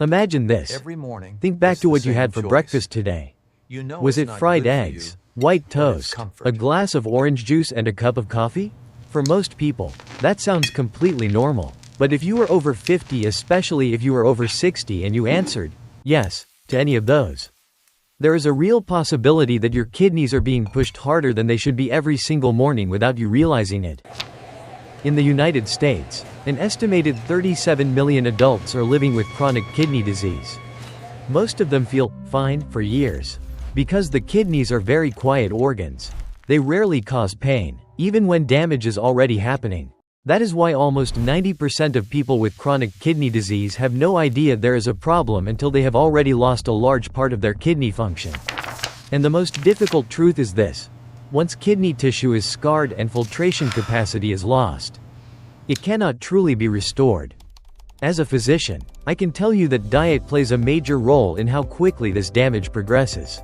Imagine this. Every morning, Think back it's to the what you same had for choice. breakfast today. You know Was it's it not fried good for eggs, you, white but it's toast, comfort. a glass of orange juice and a cup of coffee? For most people, that sounds completely normal. But if you were over 50, especially if you were over 60 and you answered yes to any of those, there is a real possibility that your kidneys are being pushed harder than they should be every single morning without you realizing it. In the United States, an estimated 37 million adults are living with chronic kidney disease. Most of them feel fine for years. Because the kidneys are very quiet organs, they rarely cause pain, even when damage is already happening. That is why almost 90% of people with chronic kidney disease have no idea there is a problem until they have already lost a large part of their kidney function. And the most difficult truth is this: once kidney tissue is scarred and filtration capacity is lost, it cannot truly be restored. As a physician, I can tell you that diet plays a major role in how quickly this damage progresses.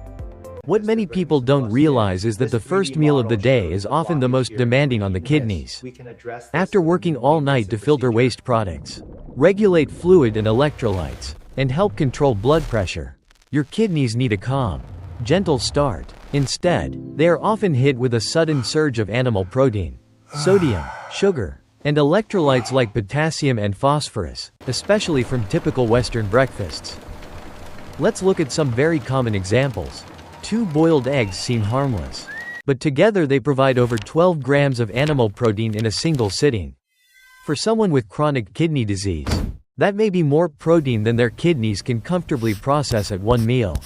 What many people don't realize is that the first meal of the day is often the most demanding on the kidneys. After working all night to filter waste products, regulate fluid and electrolytes, and help control blood pressure, your kidneys need a calm, gentle start. Instead, they are often hit with a sudden surge of animal protein, sodium, sugar, and electrolytes like potassium and phosphorus, especially from typical Western breakfasts. Let's look at some very common examples. 2 boiled eggs seem harmless, but together they provide over 12 grams of animal protein in a single sitting. For someone with chronic kidney disease, that may be more protein than their kidneys can comfortably process at one meal,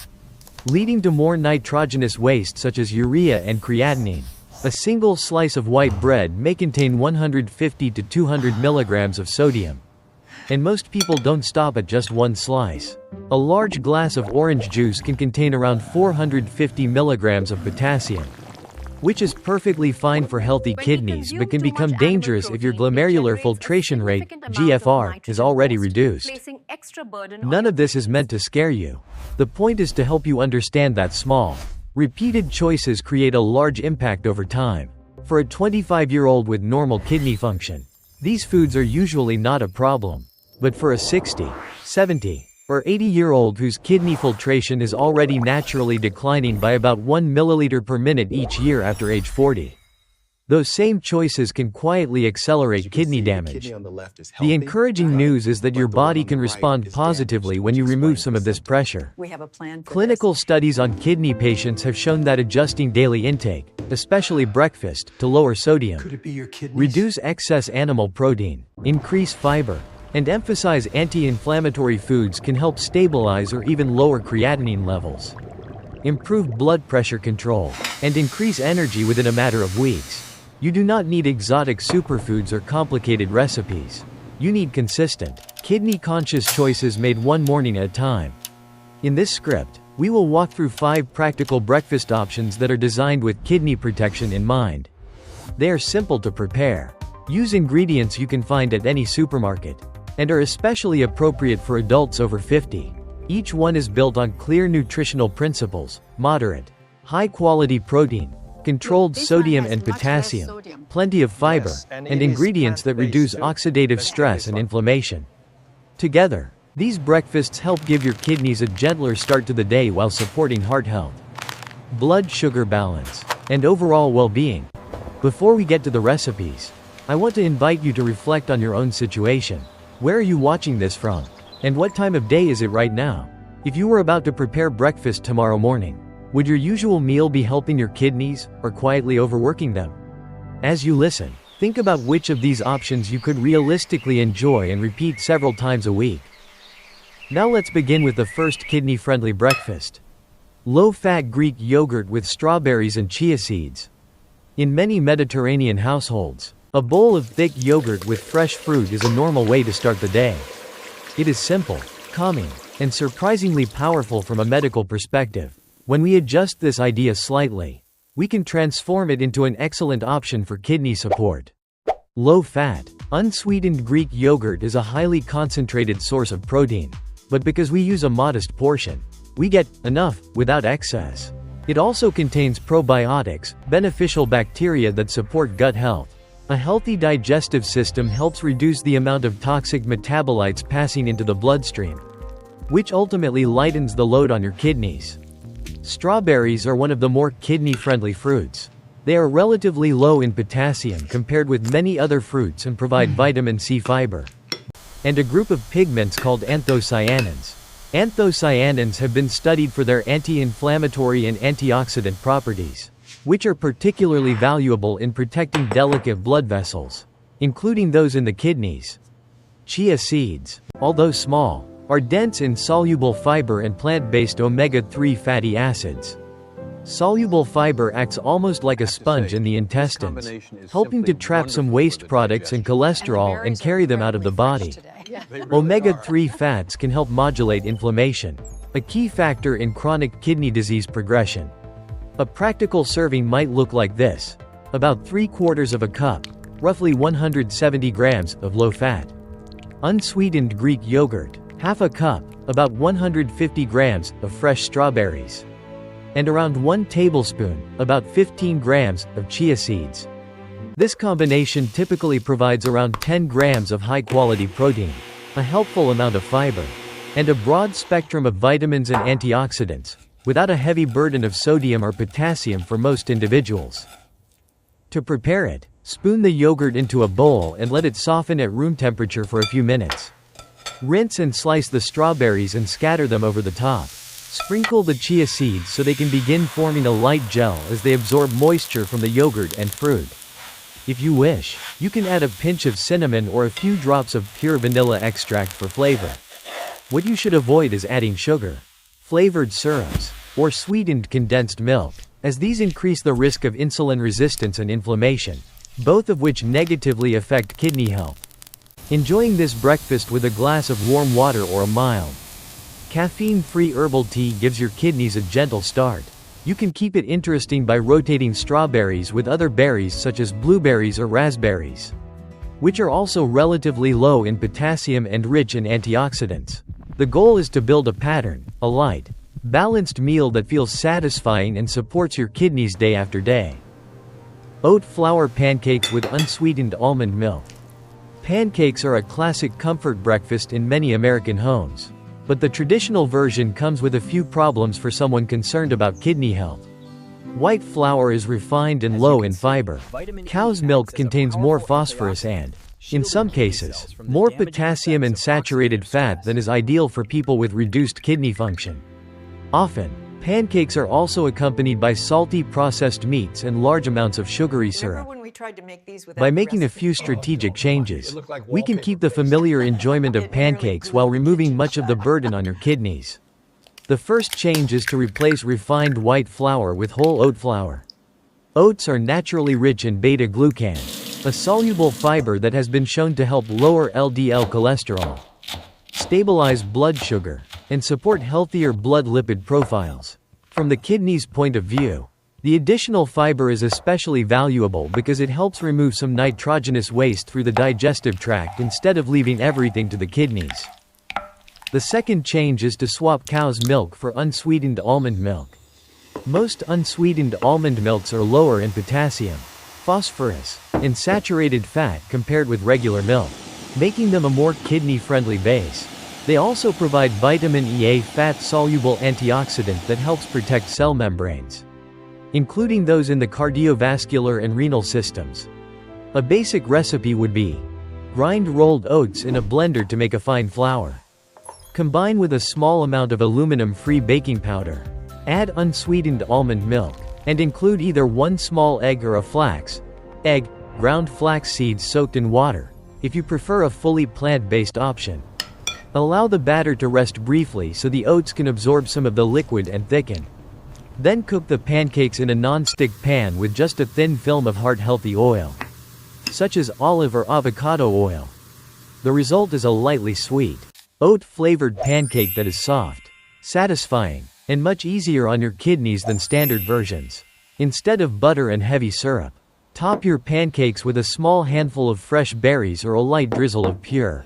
leading to more nitrogenous waste such as urea and creatinine. A single slice of white bread may contain 150 to 200 milligrams of sodium. And most people don't stop at just one slice. A large glass of orange juice can contain around 450 milligrams of potassium, which is perfectly fine for healthy kidneys but can become dangerous if your glomerular filtration rate, GFR, is already reduced. None of this is meant to scare you. The point is to help you understand that small, repeated choices create a large impact over time. For a 25-year-old with normal kidney function, these foods are usually not a problem. But for a 60, 70, or 80-year-old whose kidney filtration is already naturally declining by about 1 milliliter per minute each year after age 40, those same choices can quietly accelerate kidney damage. The encouraging news is that your body can respond positively when you remove some of this pressure. Clinical studies on kidney patients have shown that adjusting daily intake, especially breakfast, to lower sodium, reduce excess animal protein, increase fiber, and emphasize anti-inflammatory foods can help stabilize or even lower creatinine levels, improve blood pressure control, and increase energy within a matter of weeks. You do not need exotic superfoods or complicated recipes. You need consistent, kidney-conscious choices made one morning at a time. In this script, we will walk through 5 practical breakfast options that are designed with kidney protection in mind. They are simple to prepare, use ingredients you can find at any supermarket, and are especially appropriate for adults over 50. Each one is built on clear nutritional principles: moderate, high-quality protein, controlled sodium and potassium, plenty of fiber, and ingredients that reduce oxidative stress and inflammation. Together, these breakfasts help give your kidneys a gentler start to the day while supporting heart health, blood sugar balance, and overall well-being. Before we get to the recipes, I want to invite you to reflect on your own situation. Where are you watching this from? And what time of day is it right now? If you were about to prepare breakfast tomorrow morning, would your usual meal be helping your kidneys, or quietly overworking them? As you listen, think about which of these options you could realistically enjoy and repeat several times a week. Now let's begin with the first kidney-friendly breakfast: low-fat Greek yogurt with strawberries and chia seeds. In many Mediterranean households, a bowl of thick yogurt with fresh fruit is a normal way to start the day. It is simple, calming, and surprisingly powerful from a medical perspective. When we adjust this idea slightly, we can transform it into an excellent option for kidney support. Low-fat, unsweetened Greek yogurt is a highly concentrated source of protein, but because we use a modest portion, we get enough without excess. It also contains probiotics, beneficial bacteria that support gut health. A healthy digestive system helps reduce the amount of toxic metabolites passing into the bloodstream. which ultimately lightens the load on your kidneys. Strawberries are one of the more kidney-friendly fruits. They are relatively low in potassium compared with many other fruits and provide vitamin C fiber and a group of pigments called anthocyanins. Anthocyanins have been studied for their anti-inflammatory and antioxidant properties, which are particularly valuable in protecting delicate blood vessels, including those in the kidneys. Chia seeds, although small, are dense in soluble fiber and plant-based omega-3 fatty acids. Soluble fiber acts almost like a sponge in the intestines, helping to trap some waste products and cholesterol and carry them out of the body. Omega-3 fats can help modulate inflammation, a key factor in chronic kidney disease progression. A practical serving might look like this: about 3/4 of a cup, roughly 170 grams, of low-fat, unsweetened Greek yogurt, half a cup, about 150 grams, of fresh strawberries, and around 1 tablespoon, about 15 grams, of chia seeds. This combination typically provides around 10 grams of high-quality protein, a helpful amount of fiber, and a broad spectrum of vitamins and antioxidants, without a heavy burden of sodium or potassium for most individuals. To prepare it, spoon the yogurt into a bowl and let it soften at room temperature for a few minutes. Rinse and slice the strawberries and scatter them over the top. Sprinkle the chia seeds so they can begin forming a light gel as they absorb moisture from the yogurt and fruit. If you wish, you can add a pinch of cinnamon or a few drops of pure vanilla extract for flavor. What you should avoid is adding sugar, flavored syrups, or sweetened condensed milk, as these increase the risk of insulin resistance and inflammation, both of which negatively affect kidney health. Enjoying this breakfast with a glass of warm water or a mild, caffeine-free herbal tea gives your kidneys a gentle start. You can keep it interesting by rotating strawberries with other berries such as blueberries or raspberries, which are also relatively low in potassium and rich in antioxidants. The goal is to build a pattern, a light, balanced meal that feels satisfying and supports your kidneys day after day. Oat flour pancakes with unsweetened almond milk. Pancakes are a classic comfort breakfast in many American homes. But the traditional version comes with a few problems for someone concerned about kidney health. White flour is refined and low in fiber. Cow's milk contains more phosphorus and, in some cases, more potassium and saturated fat than is ideal for people with reduced kidney function. Often, pancakes are also accompanied by salty processed meats and large amounts of sugary syrup. By making a few strategic changes, we can keep the familiar enjoyment of pancakes while removing much of the burden on your kidneys. The first change is to replace refined white flour with whole oat flour. Oats are naturally rich in beta-glucan, a soluble fiber that has been shown to help lower LDL cholesterol, stabilize blood sugar, and support healthier blood lipid profiles. From the kidney's point of view, the additional fiber is especially valuable because it helps remove some nitrogenous waste through the digestive tract instead of leaving everything to the kidneys. The second change is to swap cow's milk for unsweetened almond milk. Most unsweetened almond milks are lower in potassium, phosphorus, and saturated fat compared with regular milk, making them a more kidney-friendly base. They also provide vitamin E, a fat-soluble antioxidant that helps protect cell membranes, including those in the cardiovascular and renal systems. A basic recipe would be: grind rolled oats in a blender to make a fine flour. Combine with a small amount of aluminum-free baking powder. Add unsweetened almond milk, and include either one small egg or a egg, ground flax seeds soaked in water, if you prefer a fully plant-based option. Allow the batter to rest briefly so the oats can absorb some of the liquid and thicken. Then cook the pancakes in a non-stick pan with just a thin film of heart-healthy oil, such as olive or avocado oil. The result is a lightly sweet, oat-flavored pancake that is soft, satisfying, and much easier on your kidneys than standard versions. Instead of butter and heavy syrup, top your pancakes with a small handful of fresh berries or a light drizzle of pure,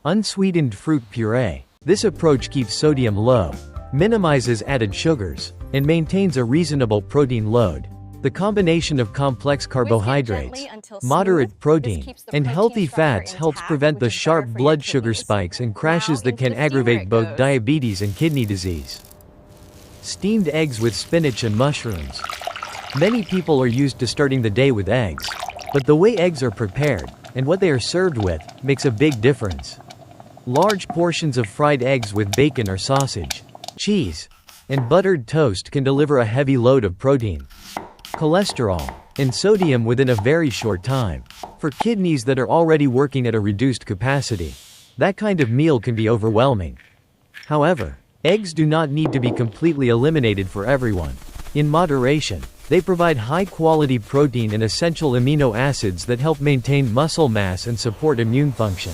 unsweetened fruit puree. This approach keeps sodium low, minimizes added sugars, and maintains a reasonable protein load. The combination of complex carbohydrates, moderate protein, and healthy fats helps prevent the sharp blood sugar spikes and crashes that can aggravate both diabetes and kidney disease. Steamed eggs with spinach and mushrooms. Many people are used to starting the day with eggs, but the way eggs are prepared, and what they are served with, makes a big difference. Large portions of fried eggs with bacon or sausage, cheese, and buttered toast can deliver a heavy load of protein, cholesterol, and sodium within a very short time. For kidneys that are already working at a reduced capacity, that kind of meal can be overwhelming. However, eggs do not need to be completely eliminated for everyone. In moderation, they provide high-quality protein and essential amino acids that help maintain muscle mass and support immune function,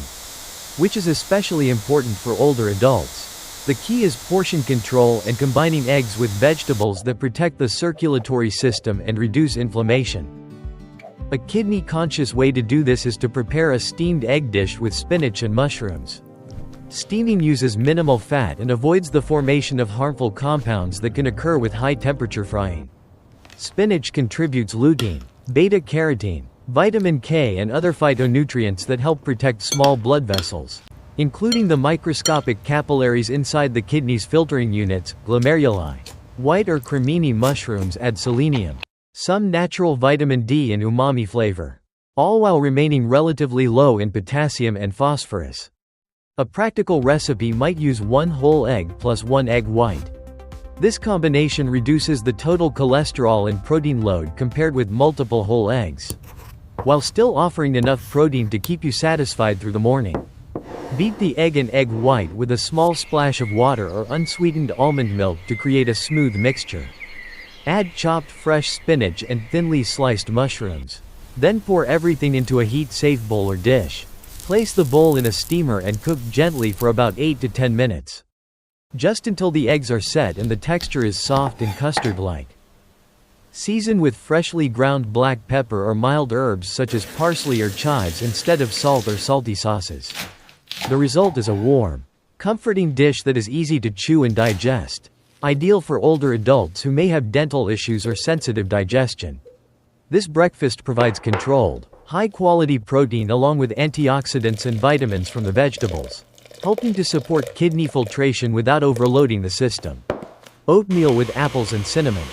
which is especially important for older adults. The key is portion control and combining eggs with vegetables that protect the circulatory system and reduce inflammation. A kidney-conscious way to do this is to prepare a steamed egg dish with spinach and mushrooms. Steaming uses minimal fat and avoids the formation of harmful compounds that can occur with high-temperature frying. Spinach contributes lutein, beta-carotene, vitamin K and other phytonutrients that help protect small blood vessels, including the microscopic capillaries inside the kidney's filtering units, glomeruli. White or cremini mushrooms add selenium, some natural vitamin D and umami flavor, all while remaining relatively low in potassium and phosphorus. A practical recipe might use 1 whole egg plus 1 egg white. This combination reduces the total cholesterol and protein load compared with multiple whole eggs, while still offering enough protein to keep you satisfied through the morning. Beat the egg and egg white with a small splash of water or unsweetened almond milk to create a smooth mixture. Add chopped fresh spinach and thinly sliced mushrooms. Then pour everything into a heat-safe bowl or dish. Place the bowl in a steamer and cook gently for about 8 to 10 minutes. Just until the eggs are set and the texture is soft and custard-like. Season with freshly ground black pepper or mild herbs such as parsley or chives instead of salt or salty sauces. The result is a warm, comforting dish that is easy to chew and digest, ideal for older adults who may have dental issues or sensitive digestion. This breakfast provides controlled, high-quality protein along with antioxidants and vitamins from the vegetables, helping to support kidney filtration without overloading the system. Oatmeal with apples and cinnamon.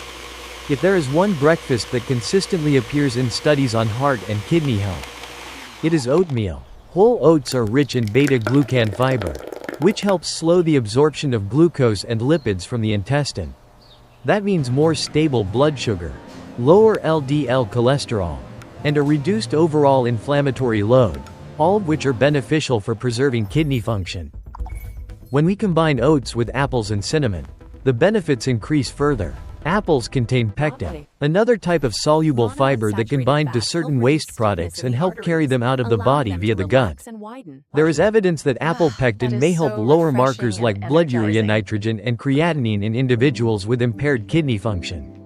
If there is one breakfast that consistently appears in studies on heart and kidney health, it is oatmeal. Whole oats are rich in beta-glucan fiber, which helps slow the absorption of glucose and lipids from the intestine. That means more stable blood sugar, lower LDL cholesterol, and a reduced overall inflammatory load, all of which are beneficial for preserving kidney function. When we combine oats with apples and cinnamon, the benefits increase further. Apples contain pectin, another type of soluble fiber that can bind to certain waste products and help carry them out of the body via the gut. There is evidence that apple pectin may help lower markers like blood urea nitrogen and creatinine in individuals with impaired kidney function.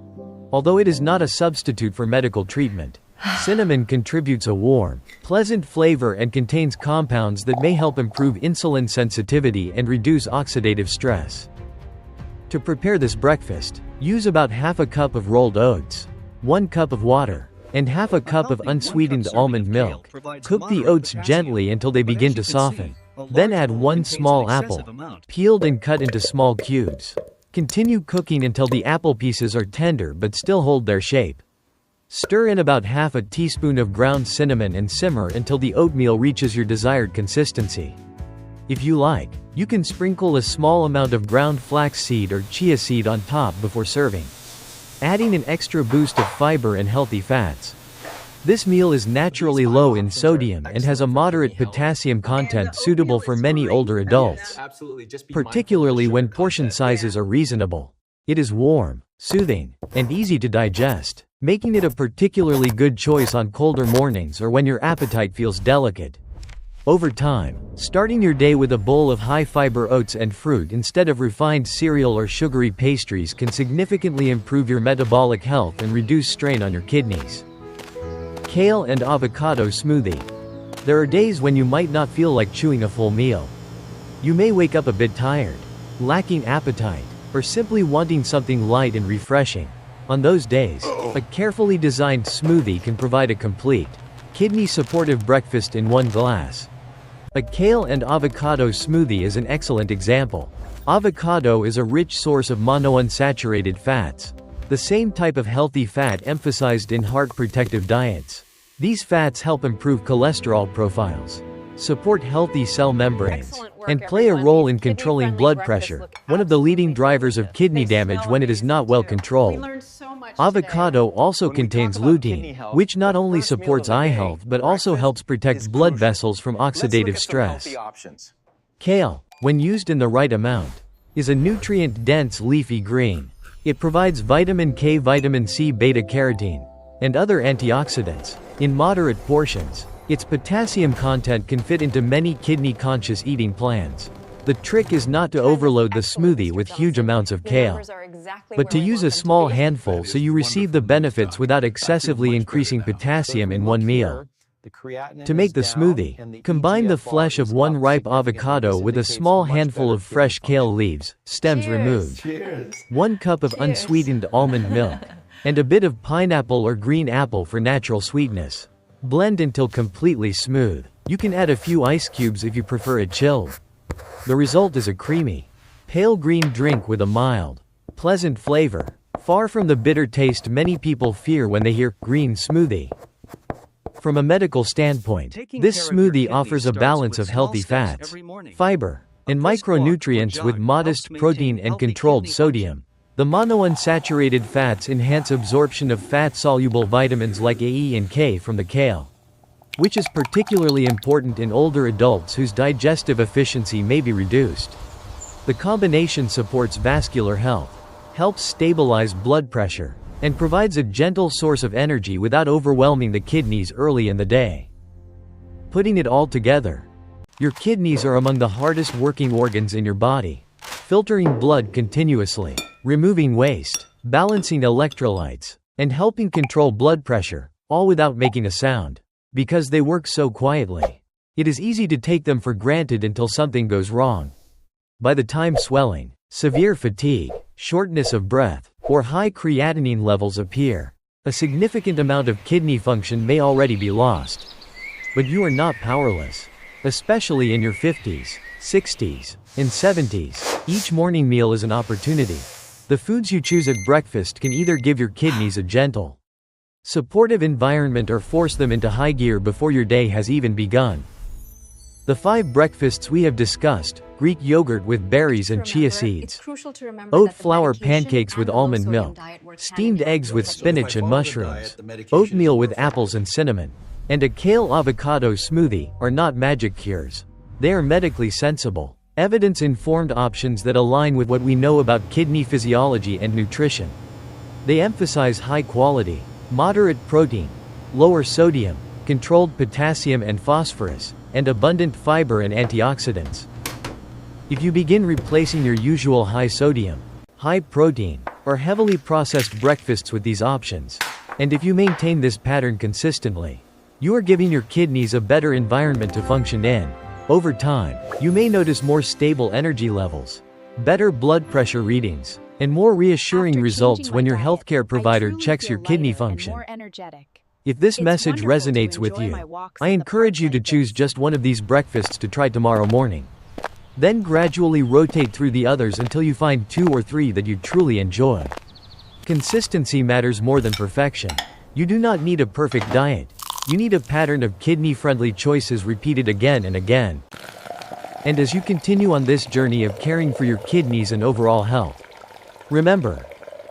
Although it is not a substitute for medical treatment, cinnamon contributes a warm, pleasant flavor and contains compounds that may help improve insulin sensitivity and reduce oxidative stress. To prepare this breakfast, use about half a cup of rolled oats, 1 cup of water, and half a cup of unsweetened almond milk. Cook the oats gently until they begin to soften. Then add 1 small apple, peeled and cut into small cubes. Continue cooking until the apple pieces are tender but still hold their shape. Stir in about half a teaspoon of ground cinnamon and simmer until the oatmeal reaches your desired consistency. If you like, you can sprinkle a small amount of ground flaxseed or chia seed on top before serving, adding an extra boost of fiber and healthy fats. This meal is naturally low in sodium and has a moderate potassium content suitable for many older adults, particularly when portion sizes are reasonable. It is warm, soothing, and easy to digest, making it a particularly good choice on colder mornings or when your appetite feels delicate. Over time, starting your day with a bowl of high-fiber oats and fruit instead of refined cereal or sugary pastries can significantly improve your metabolic health and reduce strain on your kidneys. Kale and avocado smoothie. There are days when you might not feel like chewing a full meal. You may wake up a bit tired, lacking appetite, or simply wanting something light and refreshing. On those days, a carefully designed smoothie can provide a complete, kidney-supportive breakfast in one glass. A kale and avocado smoothie is an excellent example. Avocado is a rich source of monounsaturated fats, the same type of healthy fat emphasized in heart-protective diets. These fats help improve cholesterol profiles, support healthy cell membranes, and play a role in controlling blood pressure, one of the leading drivers of kidney damage when it is not well controlled. Avocado also contains lutein, which not only supports eye health but also helps protect blood vessels from oxidative stress. Kale, when used in the right amount, is a nutrient-dense leafy green. It provides vitamin K, vitamin C, beta-carotene, and other antioxidants. In moderate portions, its potassium content can fit into many kidney-conscious eating plans. The trick is not to overload the smoothie with huge amounts of kale, but to use a small handful so you receive the benefits without excessively increasing potassium in one meal. To make the smoothie, combine the flesh of one ripe avocado with a small handful of fresh kale leaves, stems removed, 1 cup of unsweetened almond milk, and a bit of pineapple or green apple for natural sweetness. Blend until completely smooth. You can add a few ice cubes if you prefer it chilled. The result is a creamy, pale green drink with a mild, pleasant flavor, far from the bitter taste many people fear when they hear green smoothie. From a medical standpoint, this smoothie offers a balance of healthy fats, fiber, and micronutrients with modest protein and controlled sodium. The monounsaturated fats enhance absorption of fat-soluble vitamins like A, E, and K from the kale, which is particularly important in older adults whose digestive efficiency may be reduced. The combination supports vascular health, helps stabilize blood pressure, and provides a gentle source of energy without overwhelming the kidneys early in the day. Putting it all together, your kidneys are among the hardest working organs in your body, filtering blood continuously, removing waste, balancing electrolytes, and helping control blood pressure, all without making a sound. Because they work so quietly, it is easy to take them for granted until something goes wrong. By the time swelling, severe fatigue, shortness of breath, or high creatinine levels appear, a significant amount of kidney function may already be lost. But you are not powerless. Especially in your 50s, 60s, and 70s, each morning meal is an opportunity. The foods you choose at breakfast can either give your kidneys a gentle, supportive environment or force them into high gear before your day has even begun. The 5 breakfasts we have discussed: Greek yogurt with berries and chia seeds, oat flour pancakes with almond milk, steamed eggs with spinach and mushrooms, oatmeal with apples and cinnamon, and a kale avocado smoothie, are not magic cures. They are medically sensible, evidence-informed options that align with what we know about kidney physiology and nutrition. They emphasize high quality, moderate protein, lower sodium, controlled potassium and phosphorus, and abundant fiber and antioxidants. If you begin replacing your usual high sodium, high protein, or heavily processed breakfasts with these options, and if you maintain this pattern consistently, you are giving your kidneys a better environment to function in. Over time, you may notice more stable energy levels, better blood pressure readings, and more reassuring results when your healthcare provider checks your kidney function. If this message resonates with you, I encourage you to choose just one of these breakfasts to try tomorrow morning. Then gradually rotate through the others until you find 2 or 3 that you truly enjoy. Consistency matters more than perfection. You do not need a perfect diet. You need a pattern of kidney-friendly choices repeated again and again. And as you continue on this journey of caring for your kidneys and overall health, remember,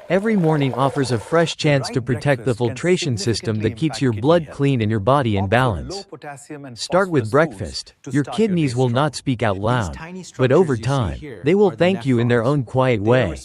every morning offers a fresh chance to protect the filtration system that keeps your blood clean and your body in balance. Start with breakfast. Your kidneys will not speak out loud, but over time, they will thank you in their own quiet way.